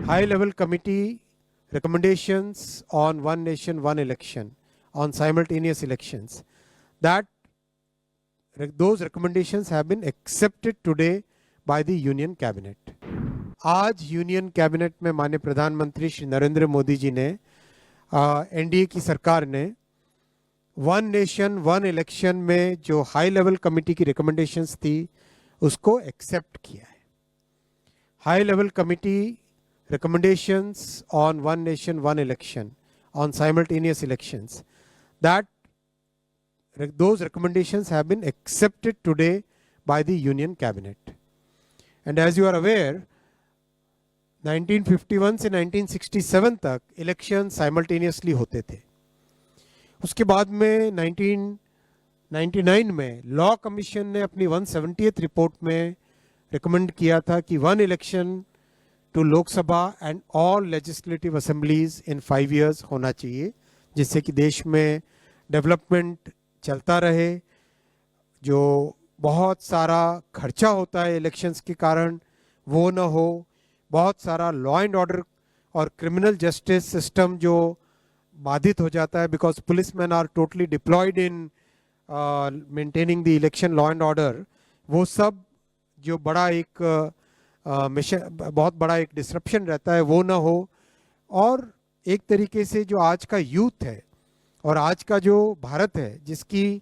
high-level committee recommendations on one nation, one election, on simultaneous elections. Those recommendations have been accepted today by the Union Cabinet. आज union cabinet में माननीय प्रधानमंत्री श्री नरेंद्र मोदी जी ने NDA की सरकार ने वन नेशन वन इलेक्शन में जो हाई लेवल कमेटी की रिकमेंडेशंस थी उसको एक्सेप्ट किया है. High level committee recommendations on one nation, one election, on simultaneous elections, those recommendations have been accepted today by the Union Cabinet. And as you are aware, 1951 से 1967 तक election simultaneously होते थे. उसके बाद में 1999 में लॉ कमीशन ने अपनी 170th रिपोर्ट में रिकमेंड किया था कि one election to Lok Sabha and all legislative assemblies in 5 years होना चाहिए, जिससे कि देश में डेवलपमेंट चलता रहे. जो बहुत सारा खर्चा होता है इलेक्शंस के कारण वो न हो. बहुत सारा लॉ एंड ऑर्डर और क्रिमिनल जस्टिस सिस्टम जो बाधित हो जाता है because policeman are totally deployed in maintaining the election law and order, वो सब जो बड़ा एक बहुत बड़ा एक डिसरप्शन रहता है वो ना हो. और एक तरीके से जो आज का यूथ है और आज का जो भारत है जिसकी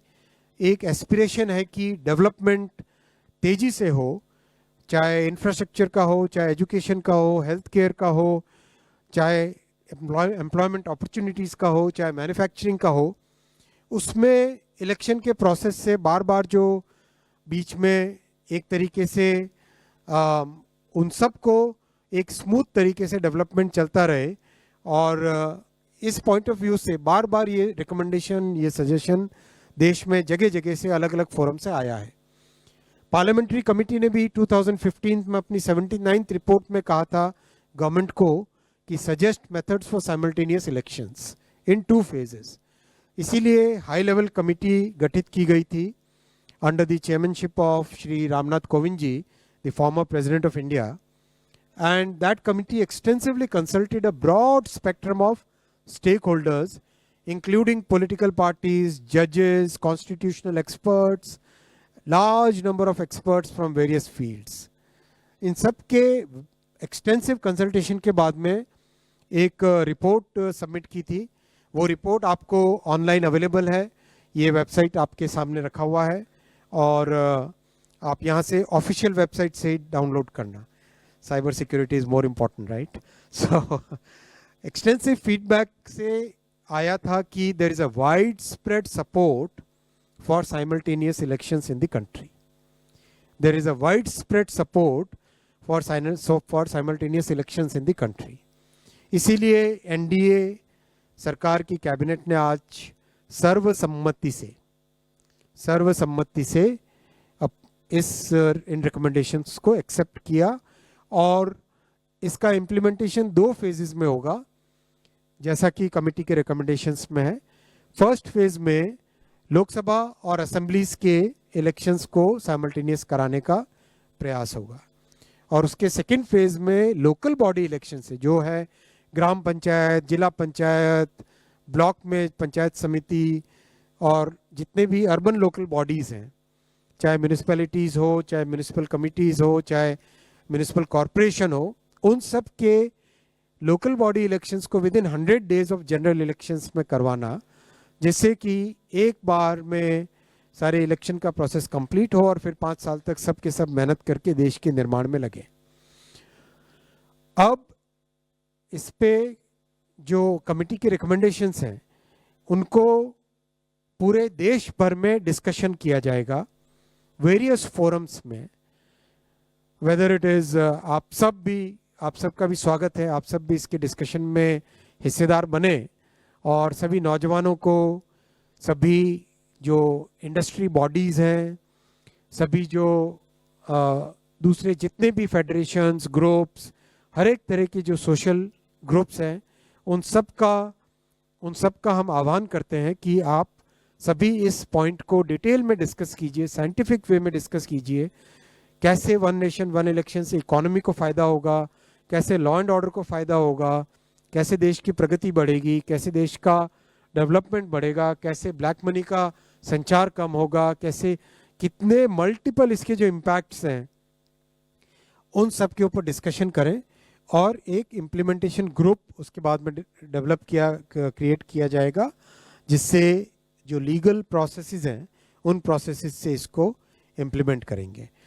एक एस्पिरेशन है कि डेवलपमेंट तेजी से हो, चाहे इंफ्रास्ट्रक्चर का हो, चाहे एजुकेशन का हो, हेल्थ केयर का हो, चाहे एम्प्लॉयमेंट अपॉर्चुनिटीज़ का हो, चाहे मैन्युफैक्चरिंग का हो, उसमें इलेक्शन के प्रोसेस से बार बार जो बीच में एक तरीके से उन सब को एक स्मूथ तरीके से डेवलपमेंट चलता रहे. और इस पॉइंट ऑफ व्यू से बार बार ये रिकमेंडेशन, ये सजेशन देश में जगह जगह से अलग अलग फोरम से आया है. पार्लियामेंट्री कमेटी ने भी 2015 में अपनी 79th रिपोर्ट में कहा था गवर्नमेंट को कि suggest methods for simultaneous elections in 2 phases. इसीलिए हाई लेवल कमेटी गठित की गई थी under the chairmanship of Shri Ramnath Kovind ji, the former President of India, and that committee extensively consulted a broad spectrum of stakeholders, including political parties, judges, constitutional experts, large number of experts from various fields. इन सब के extensive consultation के बाद में एक report submit की थी. वो report आपको ऑनलाइन अवेलेबल है, ये वेबसाइट आपके सामने रखा हुआ है और आप यहाँ से ऑफिशियल वेबसाइट से डाउनलोड करना. Cyber security is more important, right? So extensive feedback से आया था कि there is a wide spread support for simultaneous elections in the country. There is a wide spread support for simultaneous elections in the country. इसीलिए NDA सरकार की cabinet ने आज सर्वसम्मति से इन रिकमेंडेशंस को एक्सेप्ट किया और इसका इम्प्लीमेंटेशन 2 phases में होगा जैसा कि कमेटी के रिकमेंडेशंस में है. फर्स्ट फेज में लोकसभा और असेंबलीज के इलेक्शंस को साइमल्टेनियस कराने का प्रयास होगा और उसके सेकंड फेज में लोकल बॉडी इलेक्शन से जो है ग्राम पंचायत, जिला पंचायत, ब्लॉक में पंचायत समिति और जितने भी अर्बन लोकल बॉडीज़ हैं, चाहे म्यूनिसिपैलिटीज़ हो, चाहे म्यूनिसिपल कमिटीज़ हो, चाहे म्यूनिसिपल कॉरपोरेशन हो, उन सब के लोकल बॉडी इलेक्शंस को with in 100 days of general elections में करवाना, जिससे कि एक बार में सारे इलेक्शन का प्रोसेस कंप्लीट हो और फिर 5 साल तक सब के सब मेहनत करके देश के निर्माण में लगे. अब इस पे जो कमेटी के रिकमेंडेशंस हैं उनको पूरे देश भर में डिस्कशन किया जाएगा वेरियस फोरम्स में. वेदर इट इज आप सबका भी स्वागत है, आप सब भी इसके डिस्कशन में हिस्सेदार बने और सभी नौजवानों को, सभी जो इंडस्ट्री बॉडीज़ हैं, सभी जो दूसरे जितने भी फेडरेशंस, ग्रुप्स, हर एक तरह के जो सोशल ग्रुप्स हैं, उन सब का हम आह्वान करते हैं कि आप सभी इस पॉइंट को डिटेल में डिस्कस कीजिए, साइंटिफिक वे में डिस्कस कीजिए. कैसे वन नेशन वन इलेक्शन से इकोनॉमी को फ़ायदा होगा, कैसे लॉ एंड ऑर्डर को फ़ायदा होगा, कैसे देश की प्रगति बढ़ेगी, कैसे देश का डेवलपमेंट बढ़ेगा, कैसे ब्लैक मनी का संचार कम होगा, कैसे कितने मल्टीपल इसके जो इम्पैक्ट्स हैं उन सब के ऊपर डिस्कशन करें और एक इम्प्लीमेंटेशन ग्रुप उसके बाद में क्रिएट किया जाएगा, जिससे जो लीगल प्रोसेसेस हैं उन प्रोसेसेस से इसको इम्प्लीमेंट करेंगे।